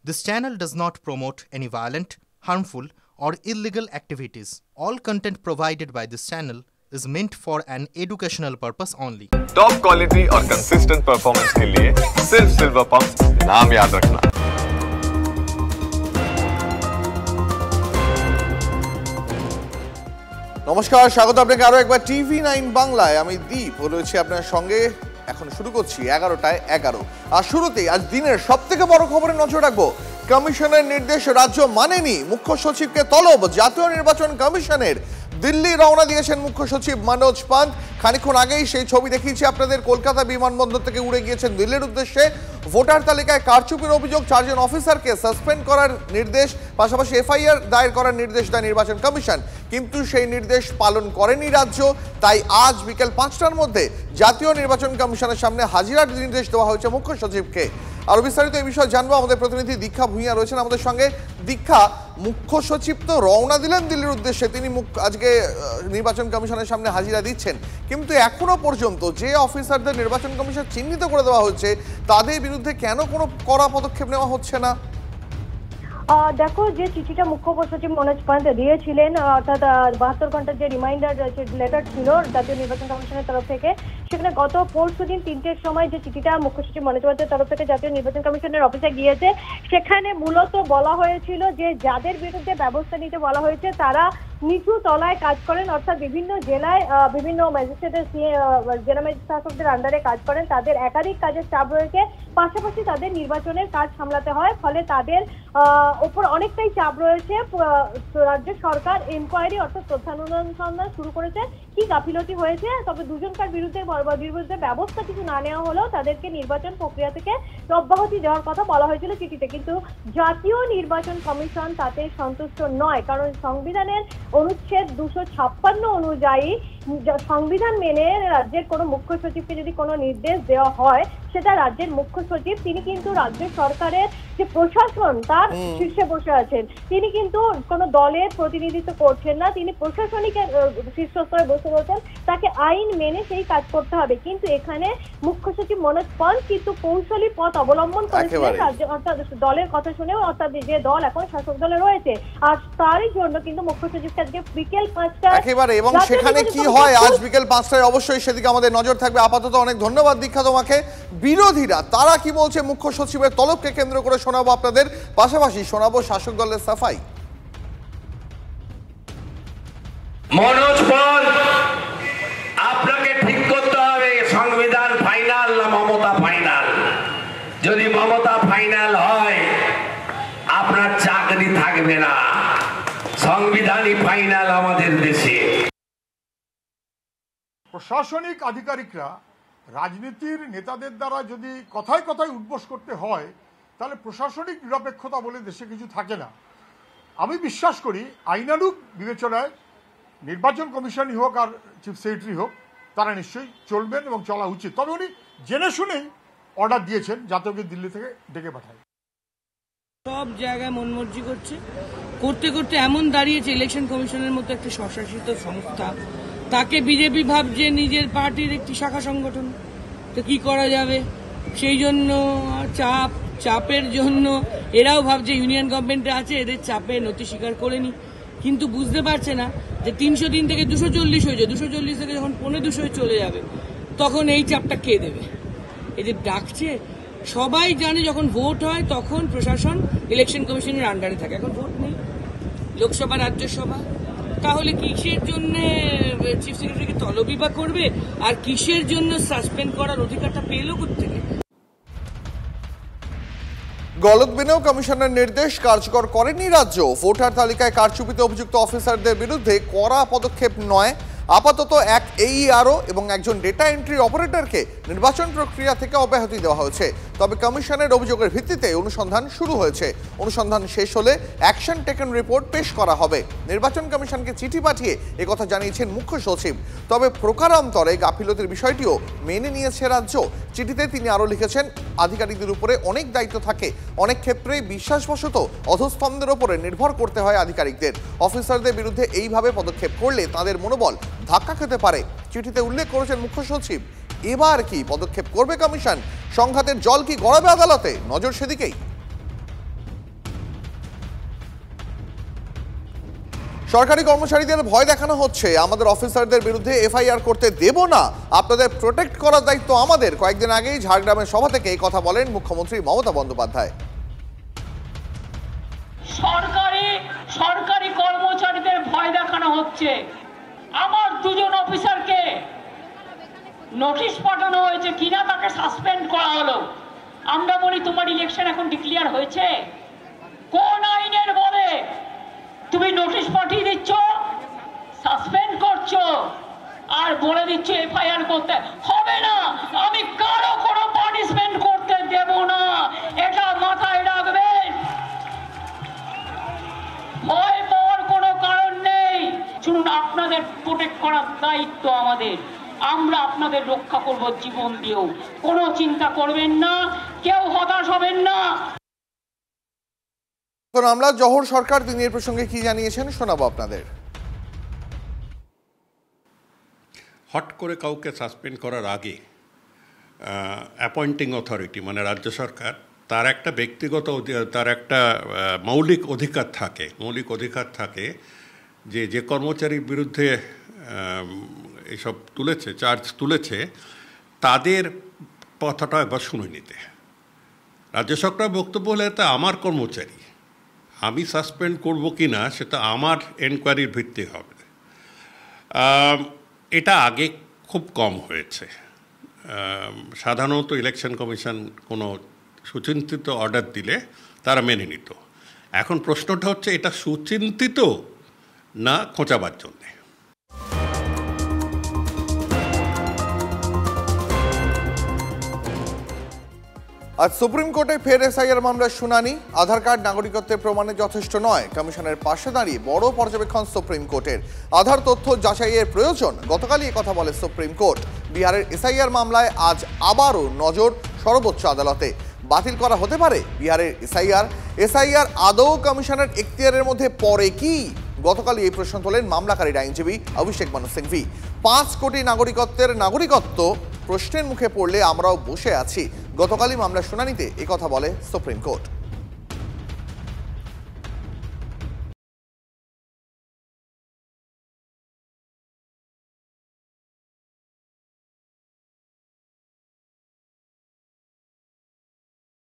This channel does not promote any violent, harmful, or illegal activities. All content provided by this channel is meant for an educational purpose only. Top quality और consistent performance के लिए सिर्फ silver pumps नाम याद रखना। নমস্কার, স্বাগত আপনাকে আরো একবার TV9 বাংলায়। আমি দীপ রয়েছি আপনার সঙ্গে। এখন শুরু করছি 11টায় 11। আর শুরুতেই আজ দিনের সবথেকে বড় খবরে নজর রাখবো। কমিশনের নির্দেশ রাজ্য মানেনি, মুখ্য সচিবকে তলব জাতীয় নির্বাচন কমিশনের। দিল্লি রওনা দিয়েছেন মুখ্য সচিব মনোজ পান্ত। খানিকক্ষণ আগেই সেই ছবি দেখিয়েছি আপনাদের। কলকাতা বিমানবন্দর থেকে উড়ে গিয়েছেন দিল্লির উদ্দেশ্যে। ভোটার তালিকায় কারচুপির অভিযোগ 4 জন অফিসারকে সাসপেন্ড করার নির্দেশ, পাশাপাশি এফআইআর দায়ের করার নির্দেশ দেয় নির্বাচন কমিশন। কিন্তু সেই নির্দেশ পালন করেনি রাজ্য। তাই আজ বিকেল 5টার মধ্যে জাতীয় নির্বাচন কমিশনের সামনে হাজিরার নির্দেশ দেওয়া হয়েছে মুখ্য সচিবকে। আরো বিস্তারিত এই বিষয়ে জানবো, আমাদের প্রতিনিধি দীক্ষা ভূঁইয়া রয়েছেন আমাদের সঙ্গে। দীক্ষা, মুখ্য সচিব তো রওনা দিলেন দিল্লির উদ্দেশ্যে, তিনি আজকে নির্বাচন কমিশনের সামনে হাজিরা দিচ্ছেন, কিন্তু এখনো পর্যন্ত যে অফিসারদের নির্বাচন কমিশন চিহ্নিত করে দেওয়া হচ্ছে তাদের বিরুদ্ধে কেন কোনো কড়া পদক্ষেপ নেওয়া হচ্ছে না? দেখো, যে চিঠিটা মুখ্য সচিব মনোজ পান্ত দিয়েছিলেন, অর্থাৎ 72 ঘন্টার যে রিমাইন্ডার লেটার ছিল জাতীয় নির্বাচন কমিশনের তরফ থেকে, সেখানে গত পরশুদিন 3টের সময় যে চিঠিটা মুখ্য সচিব মনোজ পান্তের তরফ থেকে জাতীয় নির্বাচন কমিশনের অফিসে গিয়েছে, সেখানে মূলত বলা হয়েছিল যে যাদের বিরুদ্ধে ব্যবস্থা নিতে বলা হয়েছে তারা নিচু তলায় কাজ করেন, অর্থাৎ বিভিন্ন জেলায় বিভিন্ন ম্যাজিস্ট্রেটের জেলা ম্যাজিস্ট্রেট শাসকদের আন্ডারে কাজ করেন, তাদের একাধিক কাজের চাপ রয়েছে, পাশাপাশি তাদের নির্বাচনের কাজ সামলাতে হয়, ফলে তাদের ওপর অনেকটাই চাপ রয়েছে। রাজ্য সরকার এনকোয়ারি অর্থাৎ তথ্যানুসন্ধান শুরু করেছে কি গাফিলতি হয়েছে, তবে দুজনকার বিরুদ্ধে ব্যবস্থা কিছু না নেওয়া হলেও তাদেরকে নির্বাচন প্রক্রিয়া থেকে অব্যাহতি দেওয়ার কথা বলা হয়েছিল চিঠিতে। কিন্তু জাতীয় নির্বাচন কমিশন তাতে সন্তুষ্ট নয়, কারণ সংবিধানের অনুচ্ছেদ 256 অনুযায়ী সংবিধান মেনে রাজ্যের কোনো মুখ্য সচিবকে যদি কোনো নির্দেশ দেওয়া হয়, সেটা রাজ্যের মুখ্য সচিব, তিনি কিন্তু রাজ্য সরকারের যে প্রশাসন তার শীর্ষে বসে আছেন, তিনি কিন্তু কোনো দলের প্রতিনিধিত্ব করছেন না, তিনি প্রশাসনিক শীর্ষস্তরে বসে রয়েছেন, তাকে আইন মেনে সেই কাজ করতে হবে। কিন্তু এখানে মুখ্য সচিব মনোজ পান্ত কিন্তু কৌশলী পথ অবলম্বন করেছিলেন রাজ্য, অর্থাৎ দলের কথা শুনেও, অর্থাৎ যে দল এখন শাসক দলে রয়েছে, আর তারই জন্য কিন্তু মুখ্য সচিবকে আজকে বিকেল 5টায় একেবারে। এবং সেখানে কি হয় আজ বিকেল 5টায়, অবশ্যই সেদিকে আমাদের নজর থাকবে। আপাতত অনেক ধন্যবাদ দীক্ষা তোমাকে। বিরোধীরা তারা কি বলছে মুখ্য সচিবের তলবকে কেন্দ্র করে শোনাবো আপনাদের, পাশাপাশি শোনাবো শাসক দলের সাফাই। মনোজ পাল, আপনাকে ঠিক করতে হবে সংবিধান ফাইনাল না মমতা ফাইনাল। যদি মমতা ফাইনাল হয় আপনার চাকরি থাকবে না, সংবিধানই ফাইনাল আমাদের দেশে। প্রশাসনিক আধিকারিকরা রাজনীতির নেতাদের দ্বারা যদি কথায় কথায় উদ্বোস করতে হয়, তাহলে প্রশাসনিক নিরপেক্ষতা বলে দেশে কিছু থাকে না। আমি বিশ্বাস করি আইনানুগ বিবেচনায় নির্বাচন কমিশনই হোক আর চিফ সেক্রেটারি হোক, তারা নিশ্চয়ই চলবেন এবং চলা উচিত। তবে উনি জেনে শুনেই অর্ডার দিয়েছেন যাতে ওকে দিল্লি থেকে ডেকে পাঠায়। সব জায়গায় মনমর্জি করতে করতে এমন দাঁড়িয়েছে ইলেকশন কমিশনের মতো একটা স্বশাসিত সংস্থা, তাকে বিজেপি ভাবছে নিজের পার্টির একটি শাখা সংগঠন। তো কি করা যাবে, সেই জন্য চাপের জন্য এরাও ভাবছে ইউনিয়ন গভর্নমেন্টে আছে, এদের চাপে নথি স্বীকার করে নি। কিন্তু বুঝতে পারছে না যে 300 দিন থেকে 240 হয়েছে, 240 থেকে যখন 250 চলে যাবে তখন এই চাপটা কে দেবে? এই যে ডাকছে, সবাই জানে যখন ভোট হয় তখন প্রশাসন ইলেকশন কমিশনের আন্ডারে থাকে। এখন ভোট নেই, লোকসভা রাজ্যসভা, তাহলে কিসের জন্য চিফ সেক্রেটারিকে তলবি বা করবে, আর কিসের জন্য সাসপেন্ড করার অধিকারটা পেল কোত্থেকে? গলদ বিনেও কমিশনের নির্দেশ কার্যকর করেনি রাজ্য। ভোটার তালিকায় কারচুপিতে অভিযুক্ত অফিসারদের বিরুদ্ধে কড়া পদক্ষেপ নয়, আপাতত এক AERO এবং একজন ডেটা এন্ট্রি অপারেটরকে নির্বাচন প্রক্রিয়া থেকে অব্যাহতি দেওয়া হয়েছে। তবে কমিশনের অভিযোগের ভিত্তিতে অনুসন্ধান শুরু হয়েছে। অনুসন্ধান শেষ হলে অ্যাকশন টেকেন রিপোর্ট পেশ করা হবে। নির্বাচন কমিশনকে চিঠি পাঠিয়ে একথা জানিয়েছেন মুখ্য সচিব। তবে প্রকারান্তরে গাফিলতির বিষয়টিও মেনে নিয়েছে রাজ্য। চিঠিতে তিনি আরও লিখেছেন, আধিকারিকদের উপরে অনেক দায়িত্ব থাকে, অনেক ক্ষেত্রে বিশ্বাসবশত অধস্তম্ভের ওপরে নির্ভর করতে হয় আধিকারিকদের। অফিসারদের বিরুদ্ধে এইভাবে পদক্ষেপ করলে তাদের মনোবল ধাক্কা খেতে পারে। চিঠিতে উল্লেখ করেছেন মুখ্য সচিব। এবার কি পদক্ষেপ করবে কমিশন? সংঘাতের জল কি গড়াবে আদালতে? নজর সেদিকেই। সরকারি কর্মচারীদের ভয় দেখানো হচ্ছে, আমাদের অফিসারদের বিরুদ্ধে এফআইআর করতে দেব না, আপনাদের প্রোটেক্ট করার দায়িত্ব আমাদের। কয়েকদিন আগেই ঝাড়গ্রামের সভা থেকে এই কথা বলেন মুখ্যমন্ত্রী মমতা বন্দ্যোপাধ্যায়। সরকারি কর্মচারীদের ভয় দেখানো হচ্ছে। আমার দুজন অফিসারকে নোটিশ পাঠানো হয়েছে, কিনা তাকে সাসপেন্ড করা হলো। আমরা বলি তোমার ইলেকশন এখন ডিক্লেয়ার হয়েছে, কোন আইনের বলে তুমি নোটিশ পাঠিয়ে দিচ্ছ, সাসপেন্ড করছো, আর বলে দিচ্ছ এফআইআর করতে হবে না? আমি কারো কোনো পানিশমেন্ট করতে দেব না, এটা মাথায় রাখবেন। ভয় পাওয়ার কোনো কারণ নেই। শুনুন, আপনাদের প্রোটেক্ট করার দায়িত্ব আমাদের, আমরা আপনাদের রক্ষা করব জীবন দিয়েও। কোনো চিন্তা করবেন না, কেউ হতাশ হবেন না। আমরা জহর সরকার তিনি এর প্রসঙ্গে কি জানিয়েছেন শোনাবো আপনাদের। হট করে কাউকে সাসপেন্ড করার আগে অ্যাপয়েন্টিং অথরিটি মানে রাজ্য সরকার তার একটা ব্যক্তিগত তার একটা মৌলিক অধিকার থাকে যে কর্মচারীর বিরুদ্ধে এসব চার্জ তুলেছে তাদের কথাটা একবার শুনে নিতে। রাজ্য সরকার বক্তব্য হলে তা আমার কর্মচারী, আমি সাসপেন্ড করব কি না সেটা আমার এনকোয়ারির ভিত্তি হবে। এটা আগে খুব কম হয়েছে। সাধারণত ইলেকশন কমিশন কোনো সুচিন্তিত অর্ডার দিলে তারা মেনে নিত। এখন প্রশ্নটা হচ্ছে এটা সুচিন্তিত না খোঁচাবার জন্যে। আজ সুপ্রিম কোর্টে ফের এসআইআর মামলার শুনানি। আধার কার্ড নাগরিকত্বের প্রমাণে যথেষ্ট নয়, কমিশনের পাশে দাঁড়িয়ে বড় পর্যবেক্ষণ সুপ্রিম কোর্টের। আধার তথ্য যাচাইয়ের প্রয়োজন, গতকালই কথা বলে সুপ্রিম কোর্ট। বিহারের এসআইআর মামলায় আজ আবারও নজর সর্বোচ্চ আদালতে। বাতিল করা হতে পারে বিহারের এসআইআর আদৌ কমিশনের এখতিয়ারের মধ্যে পড়ে কি? গতকালই এই প্রশ্ন তোলেন মামলাকারীর আইনজীবী অভিষেক মানু সিংভি। 5 কোটি নাগরিকত্ব প্রশ্নের মুখে পড়লে আমরাও বসে আছি। গতকালই মামলার শুনানিতে একথা বলে সুপ্রিম কোর্ট।